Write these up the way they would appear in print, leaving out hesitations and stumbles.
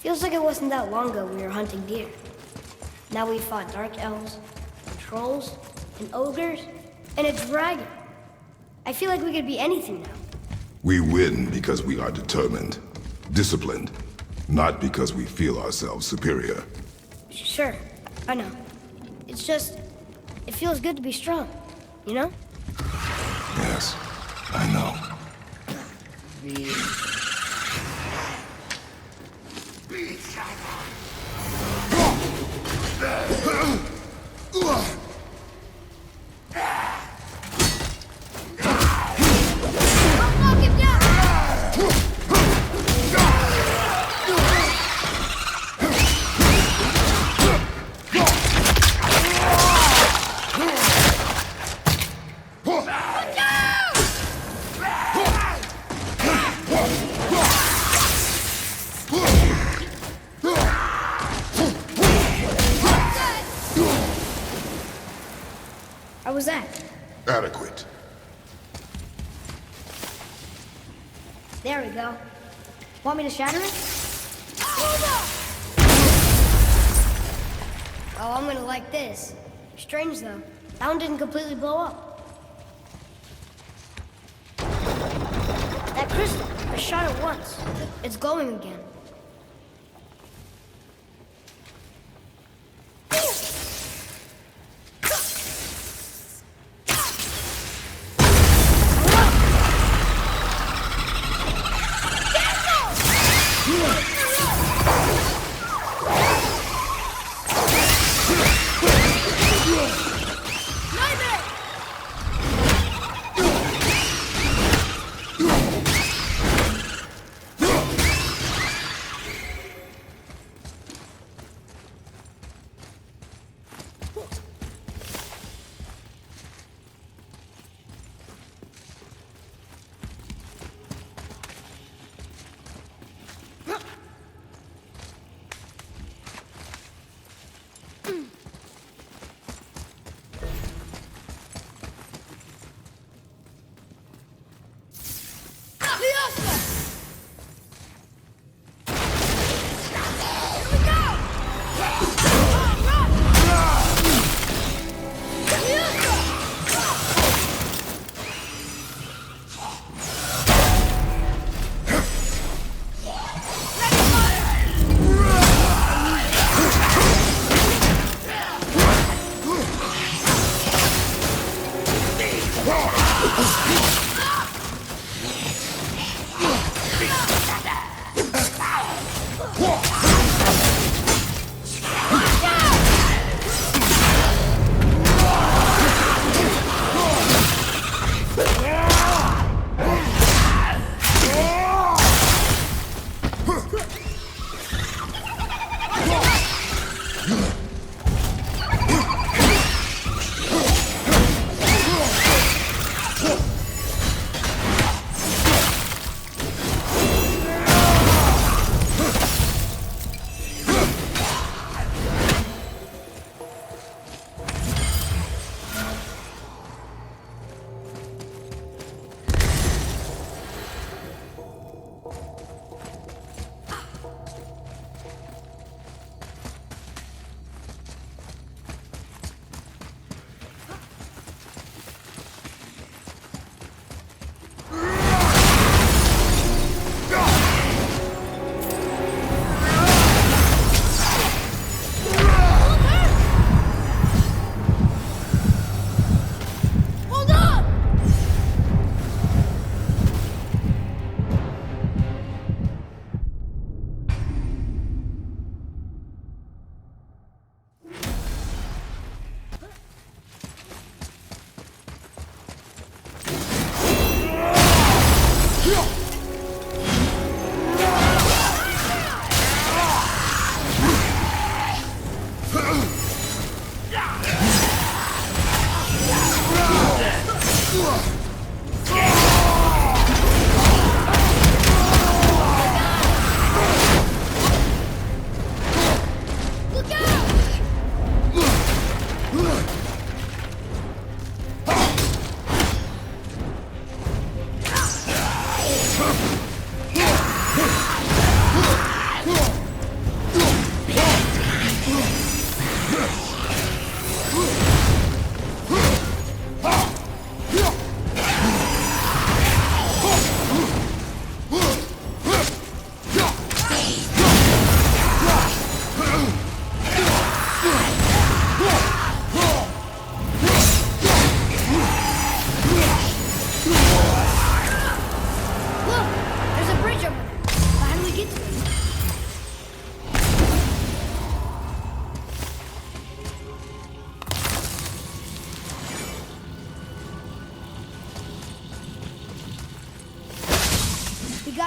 Feels like it wasn't that long ago we were hunting deer. Now we fought dark elves, and trolls, and ogres, and a dragon. I feel like we could be anything now. We win because we are determined, disciplined, not because we feel ourselves superior. Sure, I know. It's just, it feels good to be strong, you know? Yes, I know. How was that? Adequate. There we go. Want me to shatter it? Oh, I'm gonna like this. Strange though. That one didn't completely blow up. That crystal, I shot it once. It's glowing again.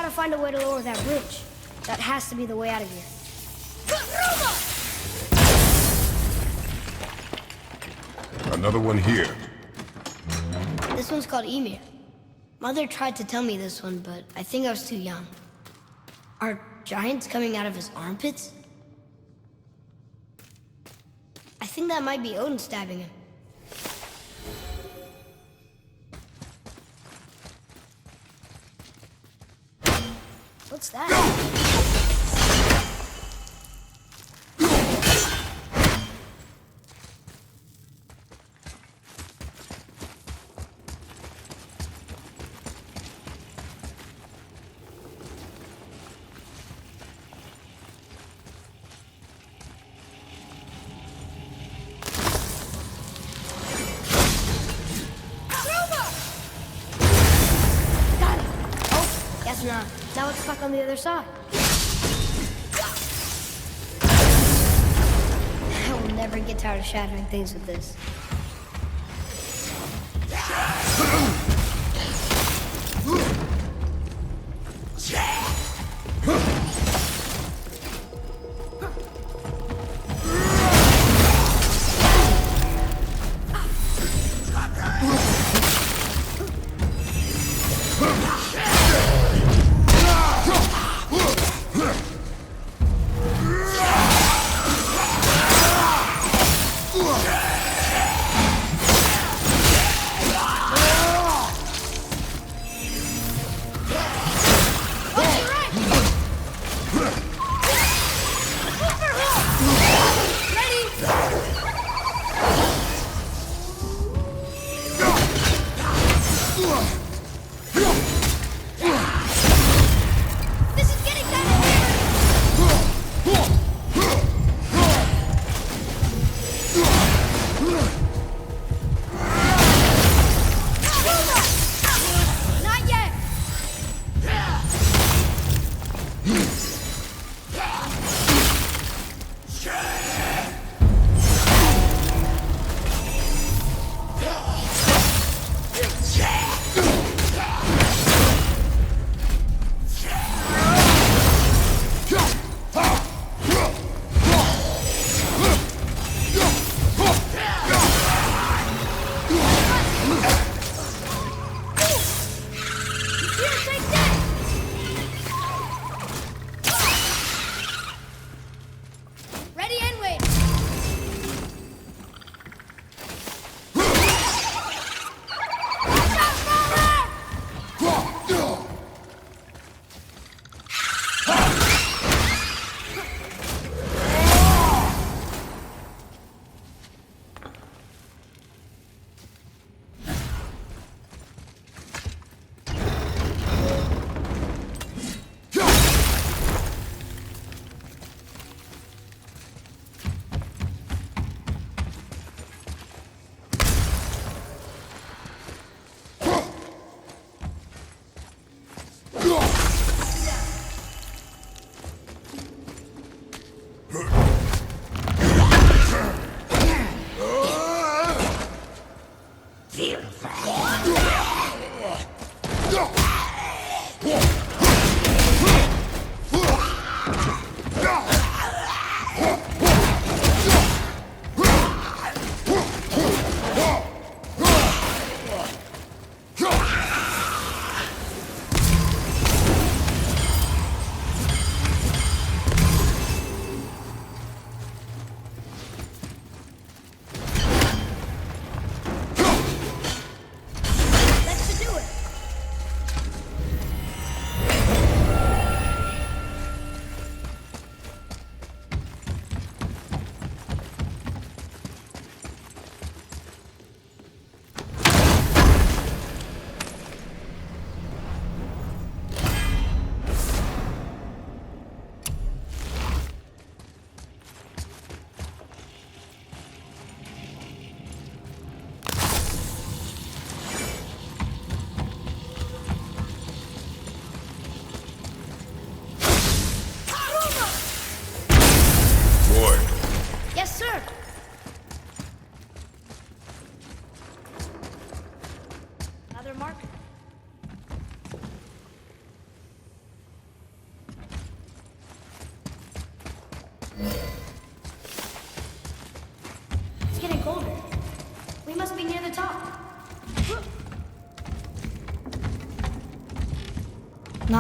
gotta find a way to lower that bridge. That has to be the way out of here. Another one here. This one's called Ymir. Mother tried to tell me this one, but I think I was too young. Are giants coming out of his armpits? I think that might be Odin stabbing him. What's that? Not. Now it's stuck on the other side. I will never get tired of shattering things with this.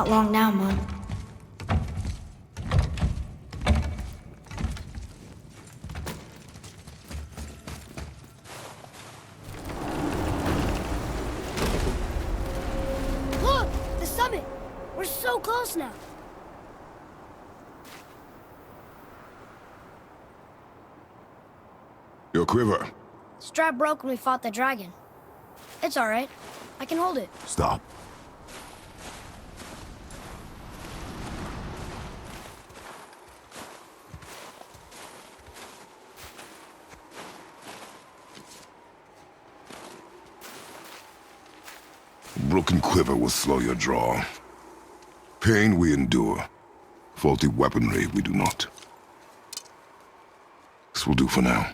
Not long now, Mom. Look! The summit! We're so close now! Your quiver. Strap broke when we fought the dragon. It's alright. I can hold it. Stop. Broken quiver will slow your draw. Pain we endure. Faulty weaponry we do not. This will do for now.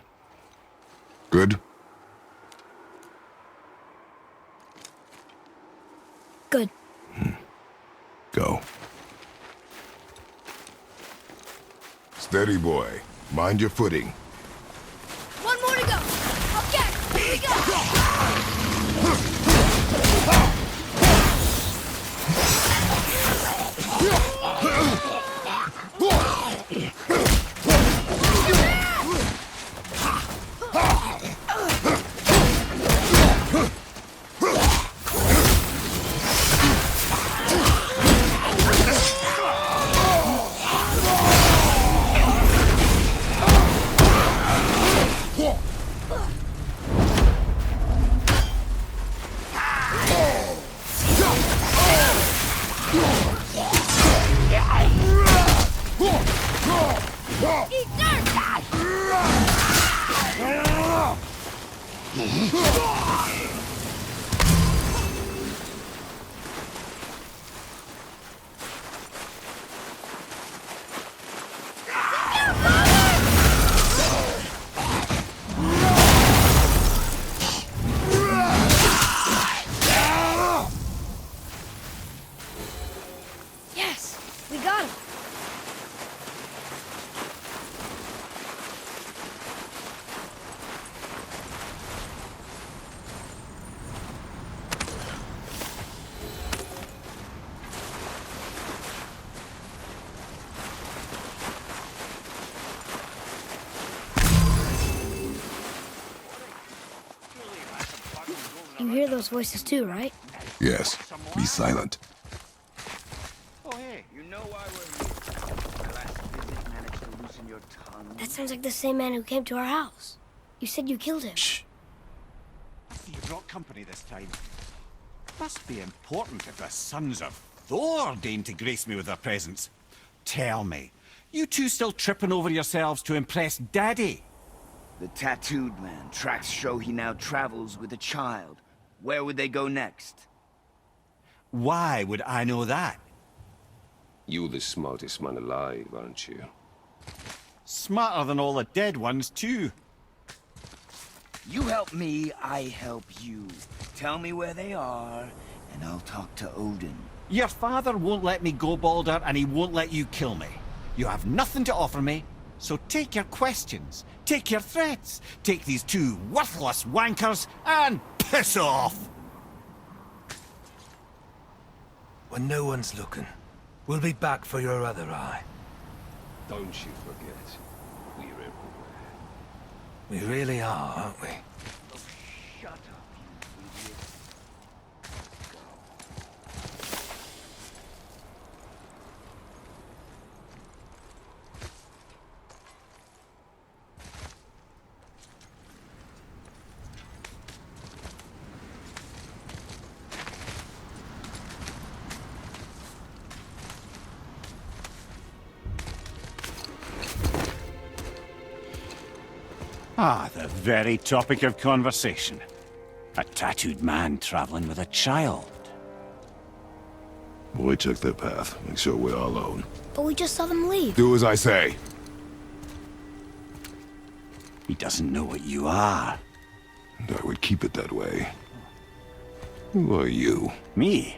Good? Good. Go. Steady, boy. Mind your footing. One more to go! Okay, here we go! Yes, we got him. You hear those voices too, right? Yes. Be silent. Oh, hey, you know why we're here. My last visit managed to loosen your tongue. That sounds like the same man who came to our house. You said you killed him. Shh. I see you brought company this time. Must be important if the sons of Thor deign to grace me with their presence. Tell me, you two still tripping over yourselves to impress Daddy? The tattooed man. Tracks show he now travels with a child. Where would they go next? Why would I know that? You're the smartest man alive, aren't you? Smarter than all the dead ones, too. You help me, I help you. Tell me where they are, and I'll talk to Odin. Your father won't let me go, Baldur, and he won't let you kill me. You have nothing to offer me, so take your questions, take your threats, take these two worthless wankers, and piss off! When no one's looking, we'll be back for your other eye. Don't you forget, we're everywhere. We really are, aren't we? Shut up, you idiot. Ah, the very topic of conversation. A tattooed man traveling with a child. Boy, check their path. Make sure we're all alone. But we just saw them leave. Do as I say. He doesn't know what you are. And I would keep it that way. Who are you? Me?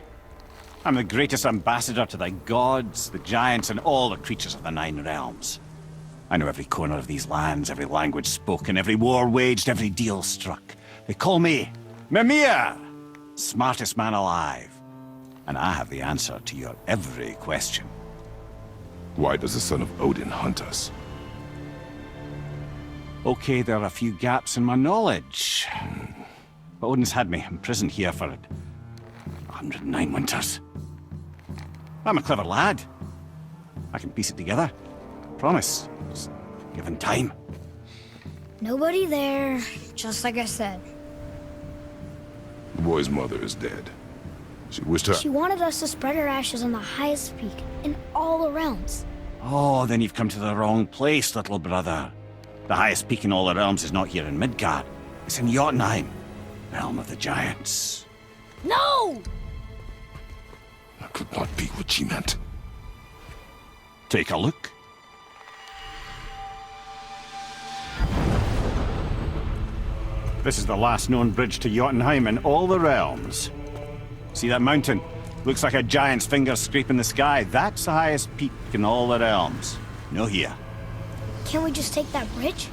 I'm the greatest ambassador to the gods, the giants, and all the creatures of the Nine Realms. I know every corner of these lands, every language spoken, every war waged, every deal struck. They call me Mimir, smartest man alive. and I have the answer to your every question. Why does the son of Odin hunt us? Okay, there are a few gaps in my knowledge. But Odin's had me imprisoned here for 109 winters. I'm a clever lad. I can piece it together. Promise. Just given time. Nobody there, just like I said. The boy's mother is dead. She wished her... She wanted us to spread her ashes on the highest peak in all the realms. Oh, then you've come to the wrong place, little brother. The highest peak in all the realms is not here in Midgard. It's in Jotunheim, realm of the giants. No! That could not be what she meant. Take a look. This is the last known bridge to Jotunheim in all the realms. See that mountain? Looks like a giant's finger scraping the sky. That's the highest peak in all the realms. No here. Can't we just take that bridge?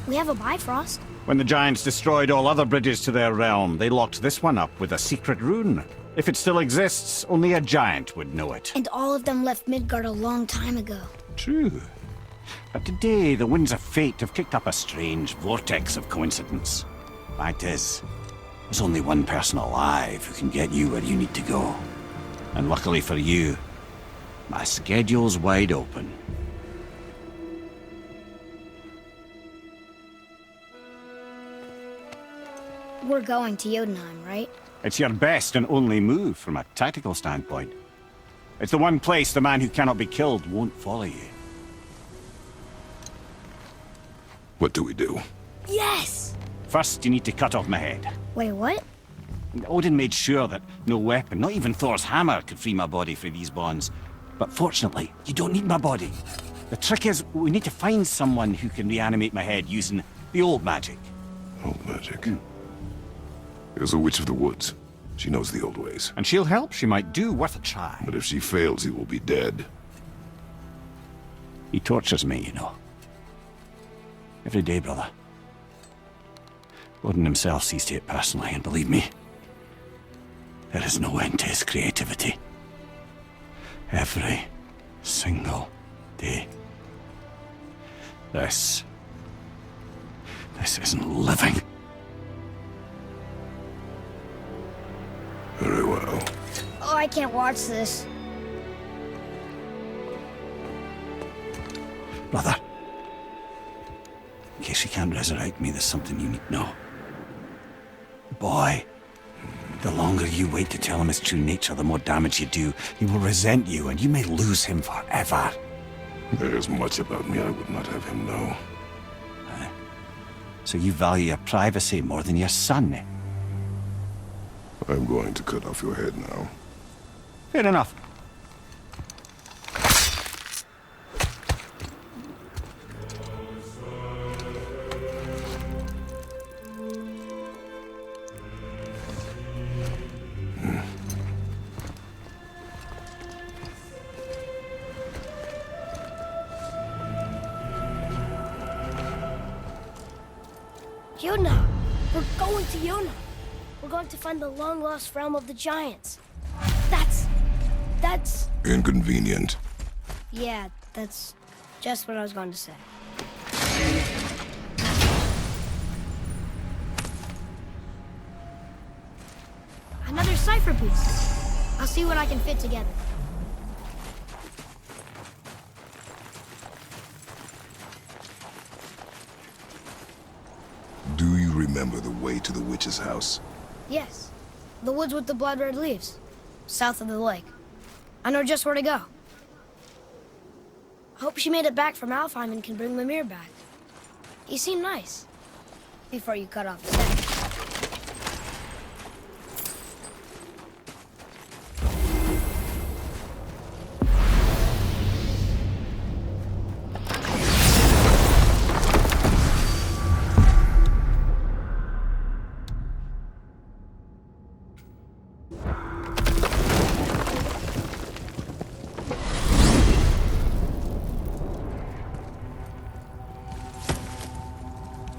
We have a Bifrost. When the giants destroyed all other bridges to their realm, they locked this one up with a secret rune. If it still exists, only a giant would know it. And all of them left Midgard a long time ago. True. But today, the winds of fate have kicked up a strange vortex of coincidence. Fact is, there's only one person alive who can get you where you need to go. And luckily for you, my schedule's wide open. We're going to Jotunheim, right? It's your best and only move from a tactical standpoint. It's the one place the man who cannot be killed won't follow you. What do we do? Yes! First, you need to cut off my head. Wait, what? Odin made sure that no weapon, not even Thor's hammer, could free my body from these bonds. But fortunately, you don't need my body. The trick is, we need to find someone who can reanimate my head using the old magic. Old magic. There's a witch of the woods. She knows the old ways. And she'll help, she might do, worth a try. But if she fails, he will be dead. He tortures me, you know. Every day, brother. Odin himself sees to it personally, and believe me, there is no end to his creativity. Every single day. This isn't living. Very well. Oh, I can't watch this. Brother, in case you can't resurrect me, there's something you need to know. Boy, the longer you wait to tell him his true nature, the more damage you do. He will resent you, and you may lose him forever. There is much about me I would not have him know. So you value your privacy more than your son, eh? I'm going to cut off your head now. Fair enough. Jotunheim! We're going to Jotunheim! We're going to find the long-lost realm of the giants. That's... Inconvenient. Yeah, that's just what I was going to say. Another cipher piece. I'll see what I can fit together. Do you remember the way to the witch's house? Yes. The woods with the blood-red leaves. South of the lake. I know just where to go. I hope she made it back from Alfheim and can bring Mimir back. He seemed nice. Before you cut off his head.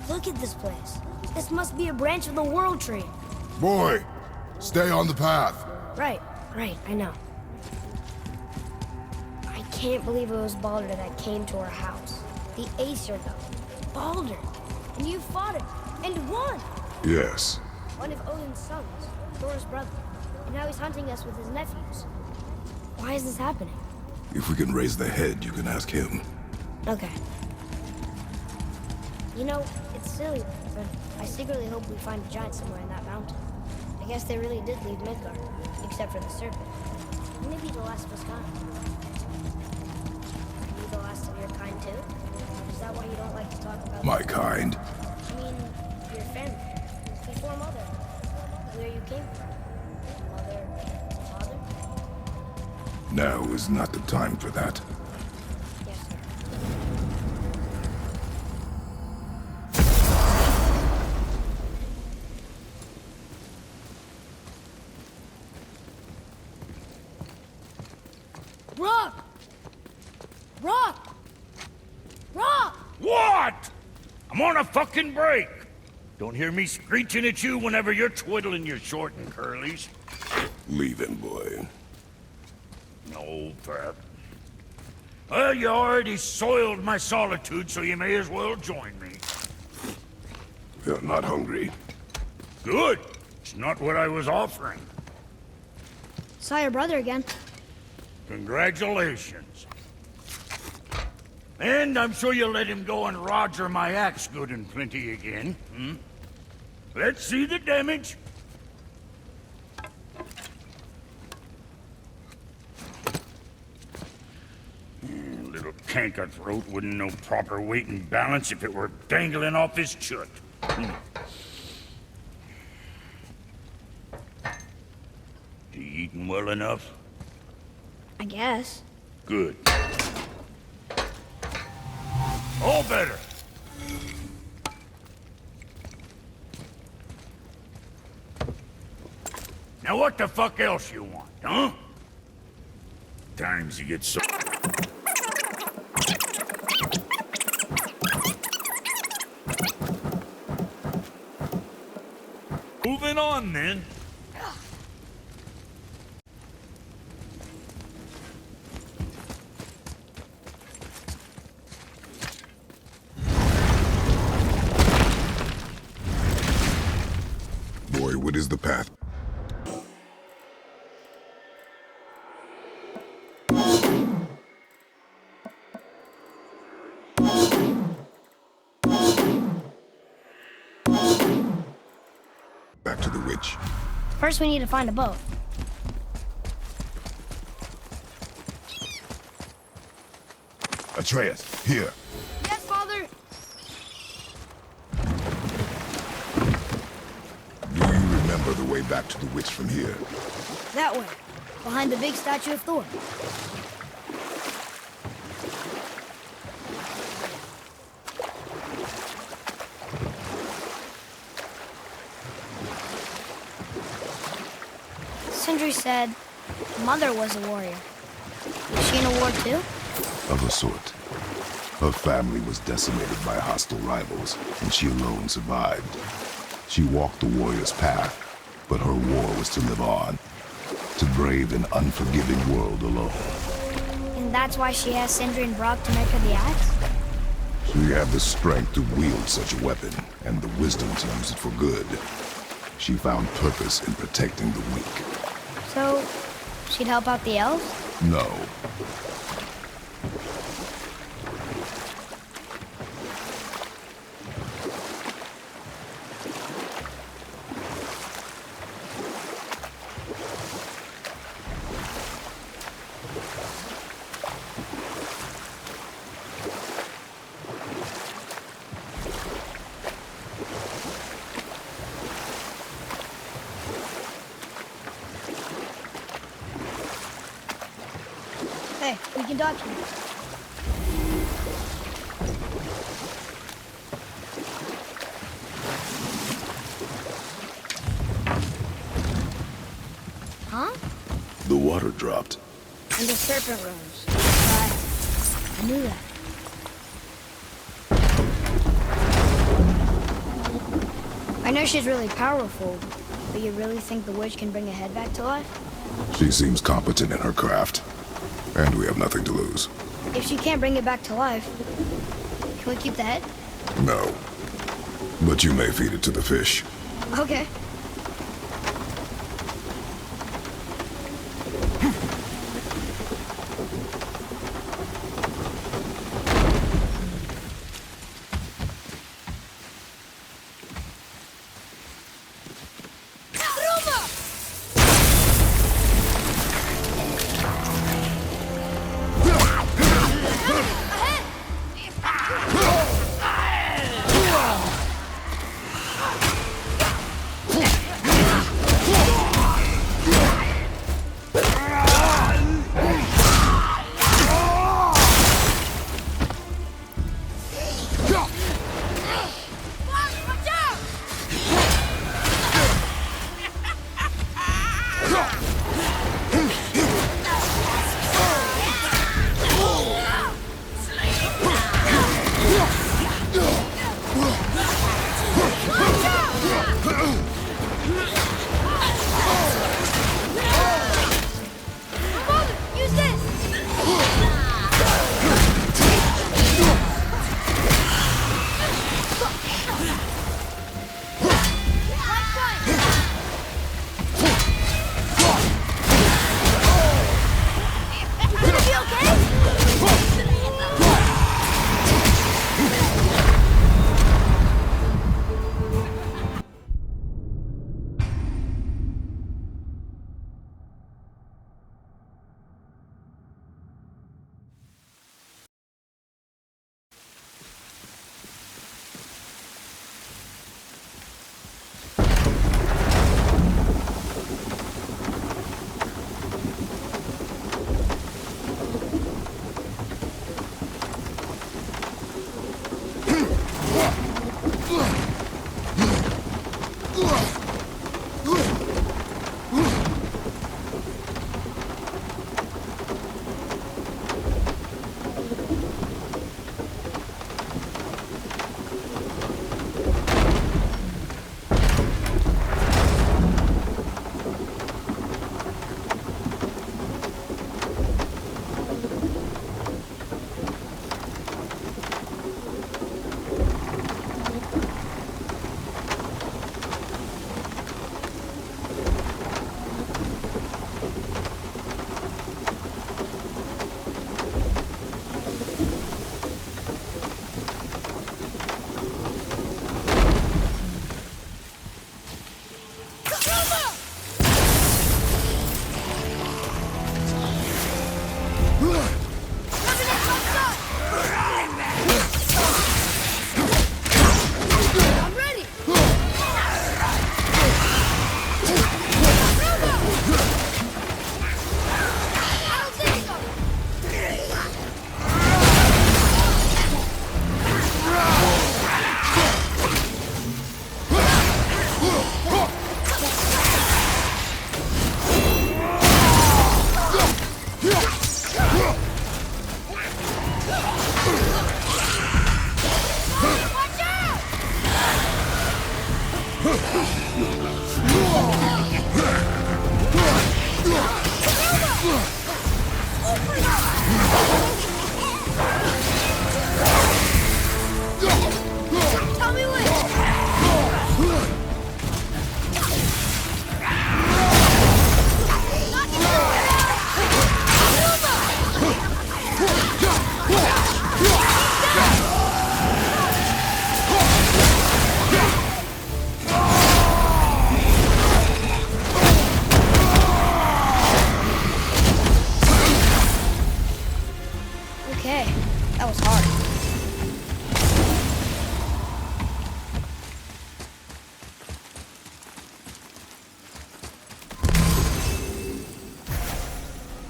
Look at this place. This must be a branch of the World Tree. Boy, stay on the path. Right. Right, I know. I can't believe it was Baldur that came to our house. The Aesir, though. Baldur! And you fought him, and won! Yes. One of Odin's sons, Thor's brother. And now he's hunting us with his nephews. Why is this happening? If we can raise the head, you can ask him. Okay. You know, it's silly, but I secretly hope we find a giant somewhere in that mountain. I guess they really did leave Midgard, except for the serpent. Maybe the last of his kind. Are you the last of your kind too? Is that why you don't like to talk about My kind? I mean, your family. Before Mother. Where you came from. Mother, father? Now is not the time for that. Yes, sir. Rock! Rock! Rock! What? I'm on a fucking break. Don't hear me screeching at you whenever you're twiddling your short and curlies. Leave him, boy. No, Pat. Well, you already soiled my solitude, so you may as well join me. You're not hungry. Good. It's not what I was offering. Saw your brother again. Congratulations. And I'm sure you'll let him go and roger my axe good and plenty again, hmm? Let's see the damage. Little canker throat wouldn't know proper weight and balance if it were dangling off his chut. You eating well enough? I guess. Good. All better. Now what the fuck else you want, huh? Times you get so... Moving on, then. Boy, what is the path? Back to the witch. First, we need to find a boat. Atreus, here. Yes, Father! Do you remember the way back to the witch from here? That way. Behind the big statue of Thor. Sindri said Mother was a warrior. Was she in a war too? Of a sort. Her family was decimated by hostile rivals, and she alone survived. She walked the warrior's path, but her war was to live on, to brave an unforgiving world alone. And that's why she asked Sindri and Brock to make her the axe? She had the strength to wield such a weapon, and the wisdom to use it for good. She found purpose in protecting the weak. So, she'd help out the elves? No. Hey, we can document. Huh? The water dropped. And the serpent rose. Right. I knew that. I know she's really powerful, but you really think the witch can bring a head back to life? She seems competent in her craft, and we have nothing to lose. If she can't bring it back to life, can we keep the head? No. But you may feed it to the fish. Okay.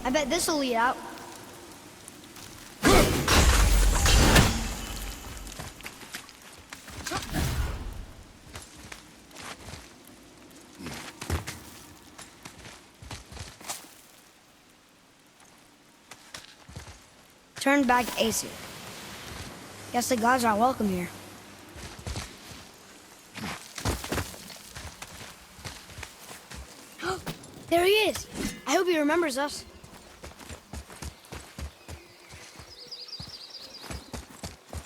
I bet this'll lead out. Turn back Aesir. Guess the gods aren't welcome here. There he is! I hope he remembers us.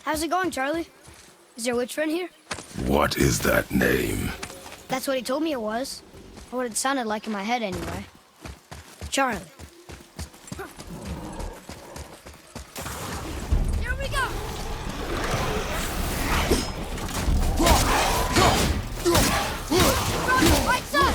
How's it going, Charlie? Is your witch friend here? What is that name? That's what he told me it was. Or what it sounded like in my head, anyway. Charlie. Here we go! Lights up!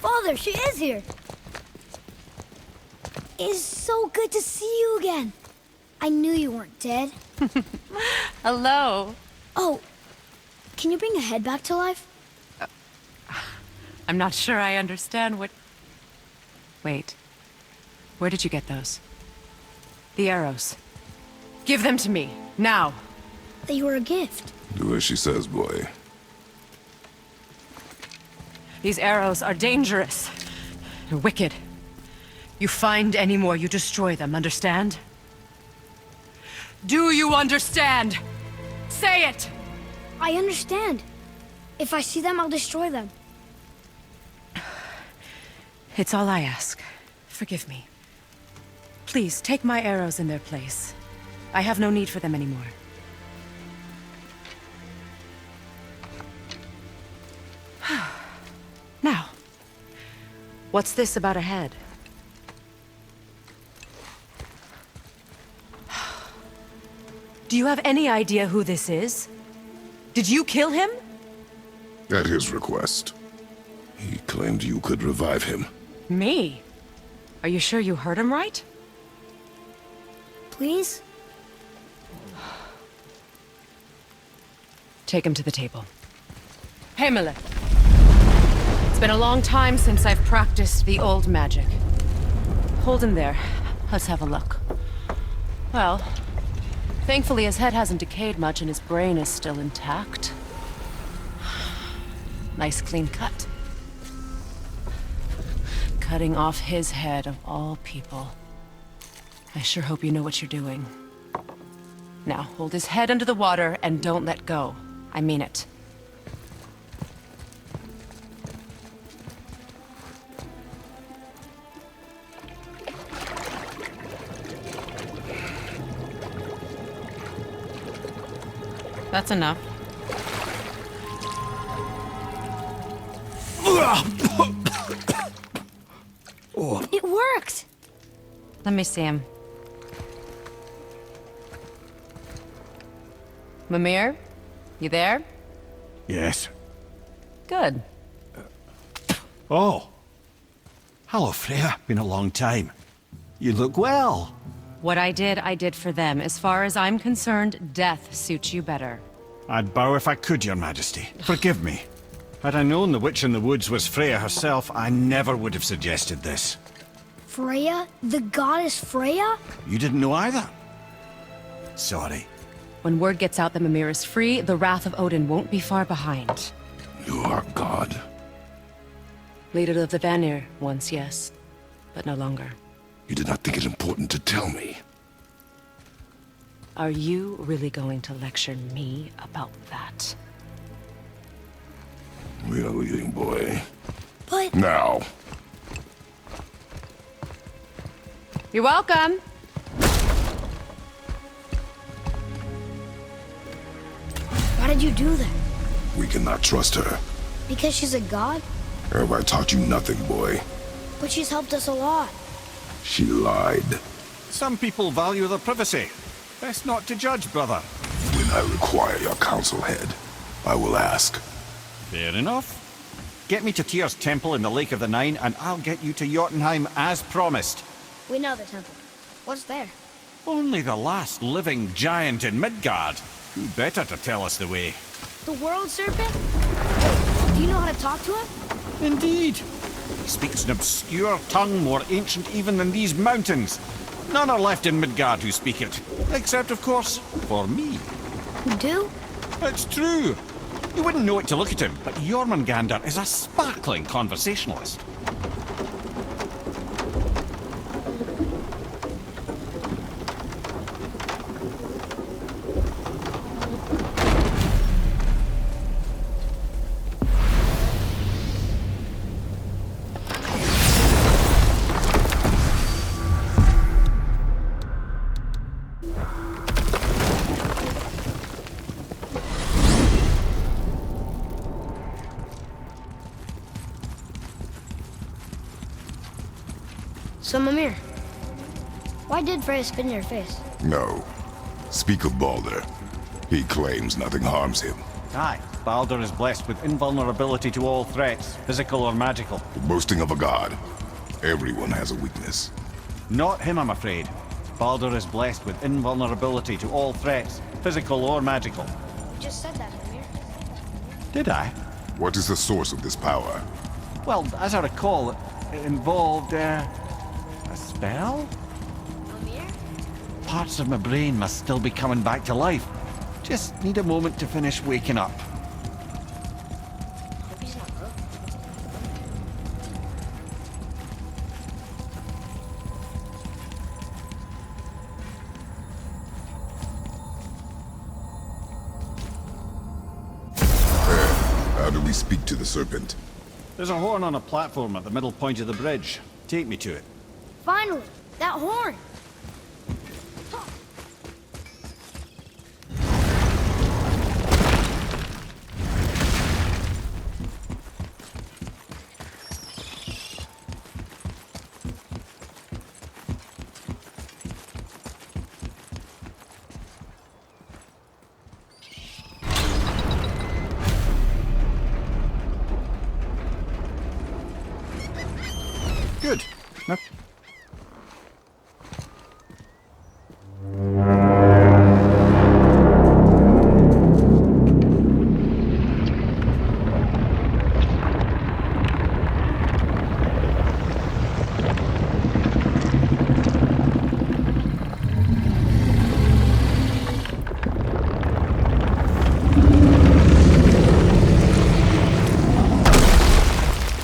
Father, she is here. It's so good to see you again. I knew you weren't dead. Hello. Oh, can you bring a head back to life? I'm not sure I understand what... Wait. Where did you get those? The arrows. Give them to me, now. They were a gift. Do as she says, boy. These arrows are dangerous. They're wicked. You find any more, you destroy them, understand? Do you understand? Say it! I understand. If I see them, I'll destroy them. It's all I ask. Forgive me. Please, take my arrows in their place. I have no need for them anymore. Now, what's this about a head? Do you have any idea who this is? Did you kill him? At his request. He claimed you could revive him. Me? Are you sure you heard him right? Please? Take him to the table. Hamlet. It's been a long time since I've practiced the old magic. Hold him there. Let's have a look. Well, thankfully his head hasn't decayed much and his brain is still intact. Nice clean cut. Cutting off his head of all people. I sure hope you know what you're doing. Now, hold his head under the water and don't let go. I mean it. That's enough. It worked! Let me see him. Mimir? You there? Yes. Good. Oh. Hello, Freya. Been a long time. You look well. What I did for them. As far as I'm concerned, death suits you better. I'd bow if I could, Your Majesty. Forgive me. Had I known the witch in the woods was Freya herself, I never would have suggested this. Freya? The goddess Freya? You didn't know either? Sorry. When word gets out that Mimir is free, the wrath of Odin won't be far behind. You are God. Leader of the Vanir, once, yes. But no longer. You did not think it important to tell me. Are you really going to lecture me about that? We are leaving, boy. But... Now. You're welcome. Why did you do that? We cannot trust her. Because she's a god? Have I taught you nothing, boy? But she's helped us a lot. She lied. Some people value their privacy. Best not to judge, brother. When I require your council head, I will ask. Fair enough. Get me to Tyr's temple in the Lake of the Nine, and I'll get you to Jotunheim as promised. We know the temple. What's there? Only the last living giant in Midgard. Who better to tell us the way? The world serpent? Do you know how to talk to him? Indeed. He speaks an obscure tongue more ancient even than these mountains. None are left in Midgard who speak it. Except, of course, for me. You do? It's true. You wouldn't know it to look at him, but Jormungandr is a sparkling conversationalist. So, Mimir, why did Freya spit in your face? No. Speak of Baldur. He claims nothing harms him. Aye, Baldur is blessed with invulnerability to all threats, physical or magical. The boasting of a god. Everyone has a weakness. Not him, I'm afraid. Baldur is blessed with invulnerability to all threats, physical or magical. You just said that, Mimir. Did I? What is the source of this power? Well, as I recall, it involved, a spell? Mimir? Parts of my brain must still be coming back to life. Just need a moment to finish waking up. Hope he's not broke. How do we speak to the serpent? There's a horn on a platform at the middle point of the bridge. Take me to it. Finally! That horn! Good. Now,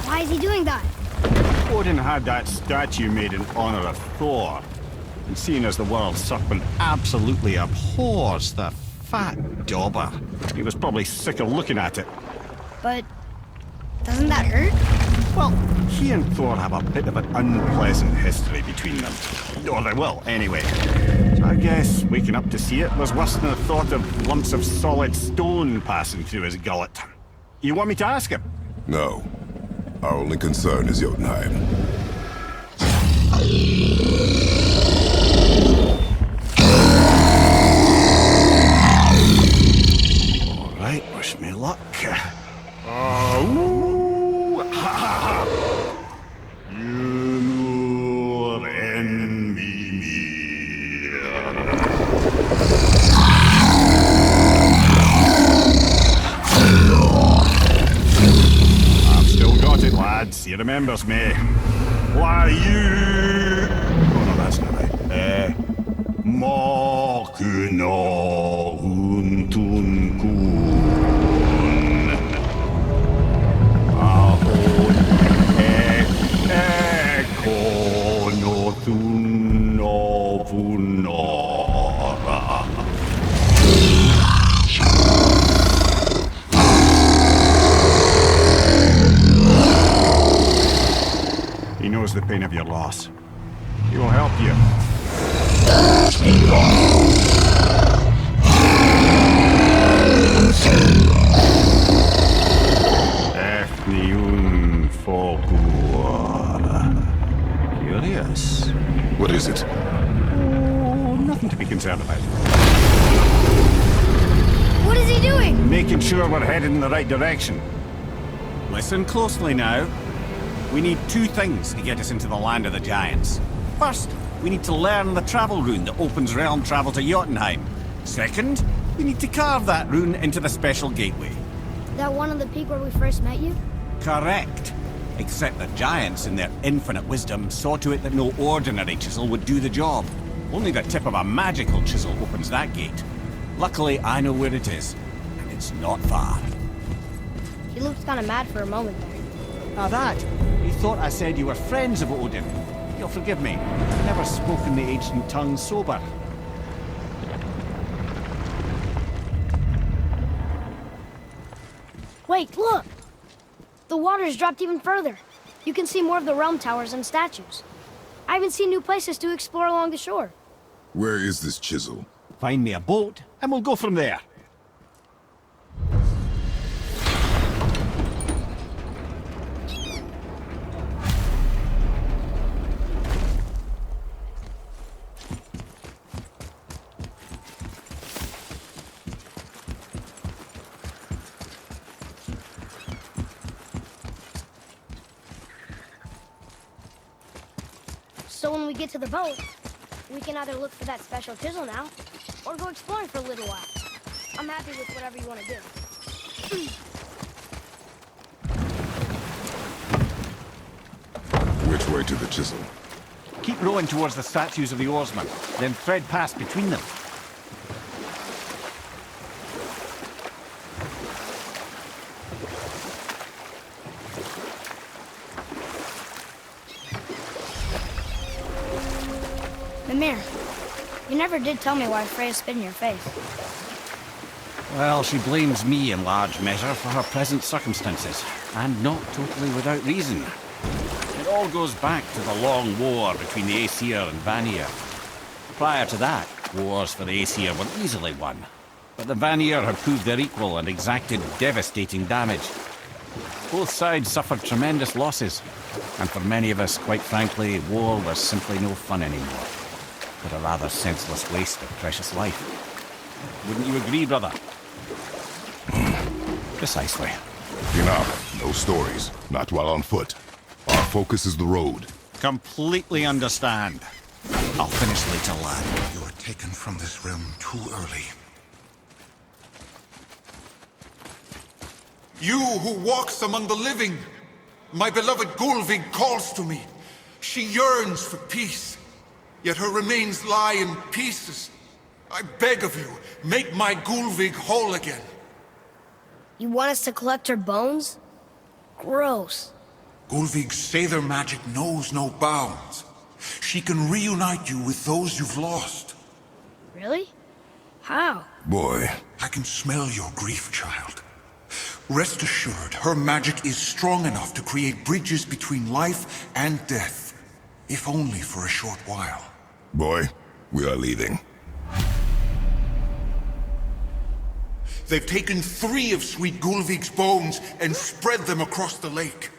Why is he doing that? Odin had that statue made in honor of Thor. And seeing as the world serpent absolutely abhors the fat dauber, he was probably sick of looking at it. But... doesn't that hurt? Well, he and Thor have a bit of an unpleasant history between them. Or they will, anyway. So I guess waking up to see it was worse than the thought of lumps of solid stone passing through his gullet. You want me to ask him? No. Our only concern is Jotunheim. All right, wish me luck. Ooh, ha, ha, ha. Yunur en Mimir. I've still got it, lads. He remembers me. Why you? Oh no, that's not right. Mokuno untun kun. Ahon ekono tunno vunora. pain of your loss. He will help you. Efniun Folgur. Curious. What is it? Oh, nothing to be concerned about. What is he doing? Making sure we're headed in the right direction. Listen closely now. We need two things to get us into the land of the giants. First, we need to learn the travel rune that opens realm travel to Jotunheim. Second, we need to carve that rune into the special gateway. That one on the peak where we first met you? Correct. Except the giants, in their infinite wisdom, saw to it that no ordinary chisel would do the job. Only the tip of a magical chisel opens that gate. Luckily, I know where it is, and it's not far. He looked kind of mad for a moment there. Now that, he thought I said you were friends of Odin. You'll forgive me. I've never spoken the ancient tongue sober. Wait, look! The water's dropped even further. You can see more of the realm towers and statues. I even see new places to explore along the shore. Where is this chisel? Find me a boat, and we'll go from there. So when we get to the boat, we can either look for that special chisel now, or go exploring for a little while. I'm happy with whatever you want to do. Which way to the chisel? Keep rowing towards the statues of the oarsmen, then thread past between them. Mimir, you never did tell me why Freya spit in your face. Well, she blames me in large measure for her present circumstances, and not totally without reason. It all goes back to the long war between the Aesir and Vanir. Prior to that, wars for the Aesir were easily won, but the Vanir had proved their equal and exacted devastating damage. Both sides suffered tremendous losses, and for many of us, quite frankly, war was simply no fun anymore, but a rather senseless waste of precious life. Wouldn't you agree, brother? Precisely. Enough. No stories. Not while on foot. Our focus is the road. Completely understand. I'll finish later, lad. You were taken from this realm too early. You who walks among the living! My beloved Gulvig calls to me. She yearns for peace, yet her remains lie in pieces. I beg of you, make my Gulvig whole again. You want us to collect her bones? Gross. Gulvig's Sather magic knows no bounds. She can reunite you with those you've lost. Really? How? Boy. I can smell your grief, child. Rest assured, her magic is strong enough to create bridges between life and death, if only for a short while. Boy, we are leaving. They've taken 3 of Sweet Gulvig's bones and spread them across the lake.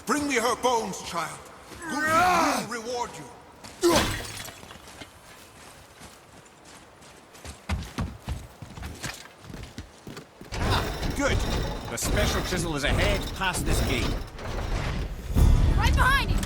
Bring me her bones, child. Gulvig will reward you. Good. The special chisel is ahead, past this gate. Right behind you!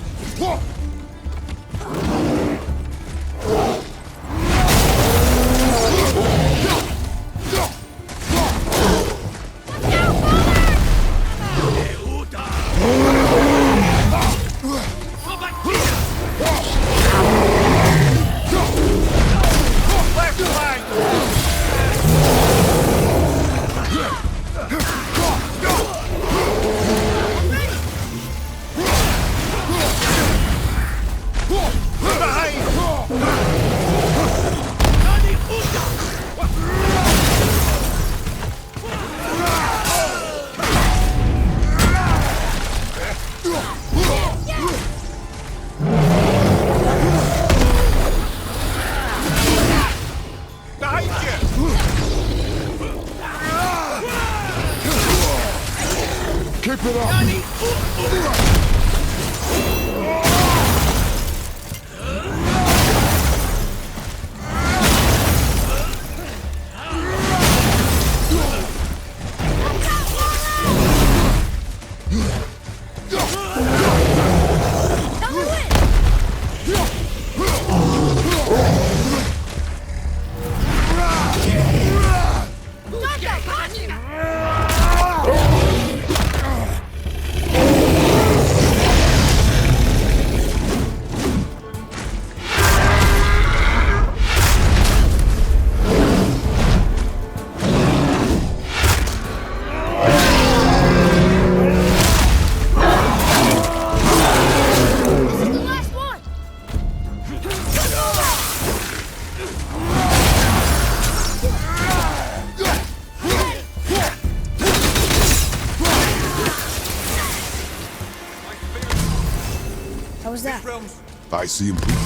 realms. I see improvement.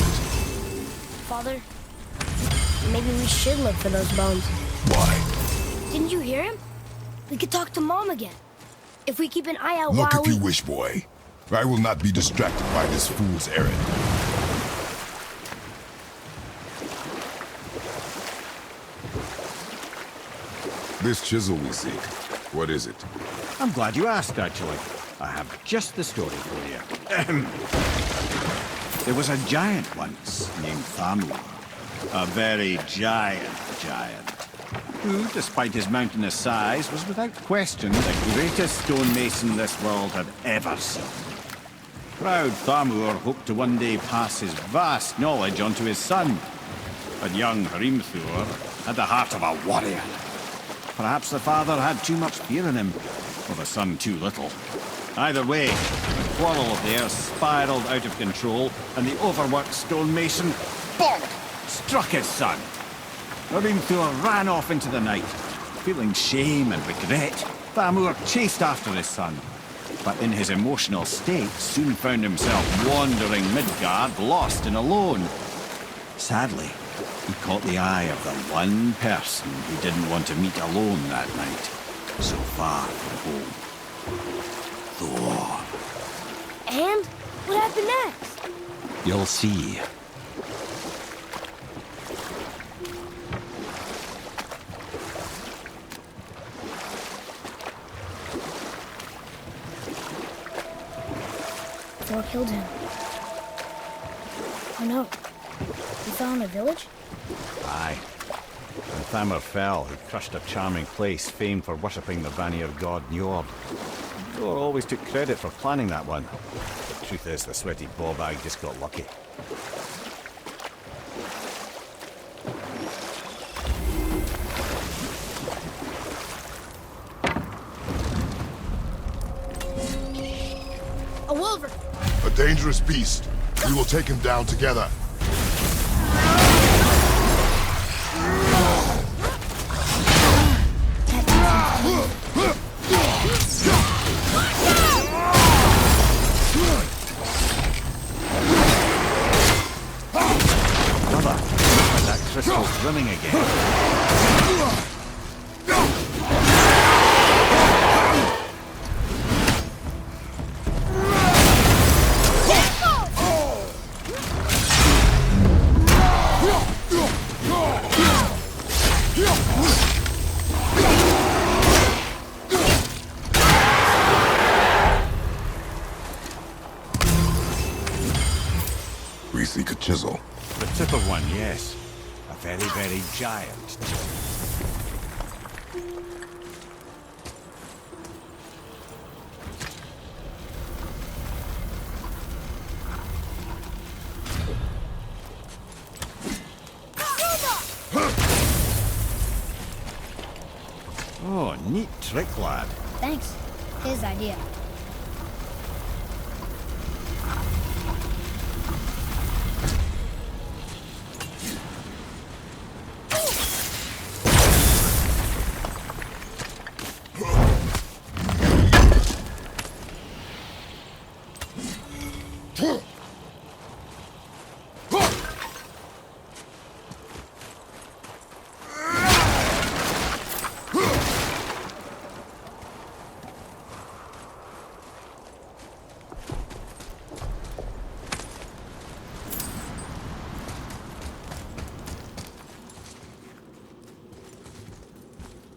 Father, maybe we should look for those bones. Why? Didn't you hear him? We could talk to Mom again. If we keep an eye out Look while if you wish, boy. I will not be distracted by this fool's errand. This chisel we seek, what is it? I'm glad you asked, actually. I have just the story for you. Ahem. There was a giant once named Thamur. A very giant, who, despite his mountainous size, was without question the greatest stonemason this world had ever seen. Proud Thamur hoped to one day pass his vast knowledge on to his son. But young Hrimthur had the heart of a warrior. Perhaps the father had too much fear in him, or the son too little. Either way, the quarrel of theirs spiraled out of control, and the overworked stonemason, bonk, struck his son. Hrimthur ran off into the night. Feeling shame and regret, Thamur chased after his son. But in his emotional state, soon found himself wandering Midgard, lost and alone. Sadly, he caught the eye of the one person he didn't want to meet alone that night, so far from home. Thor. And? What happened next? You'll see. Thor killed him. Oh no. He fell in a village? Aye. When Thamur fell, he crushed a charming place famed for worshipping the Vanir god Njord. Thor always took credit for planning that one. The truth is, the sweaty ballbag just got lucky. A wolver! A dangerous beast. We will take him down together. Brother, that crystal's brimming again. We seek a chisel. The tip of one, yes. A very, very giant. Oh, neat trick, lad. Thanks. His idea.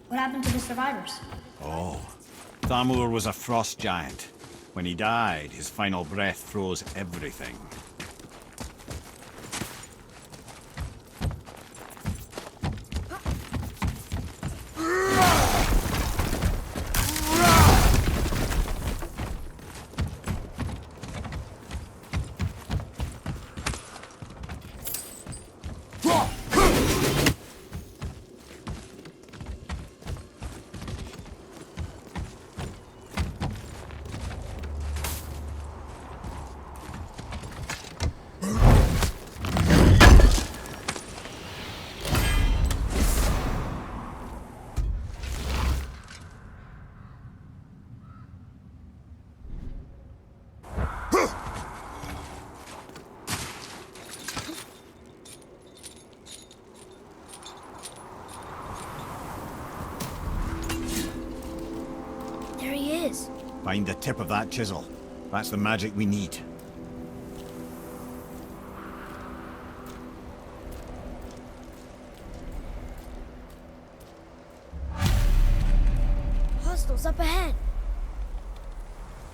What happened to the survivors? Oh, Thamur was a frost giant. When he died, his final breath froze everything. is. Find the tip of that chisel. That's the magic we need. Hostiles up ahead.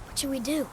What should we do?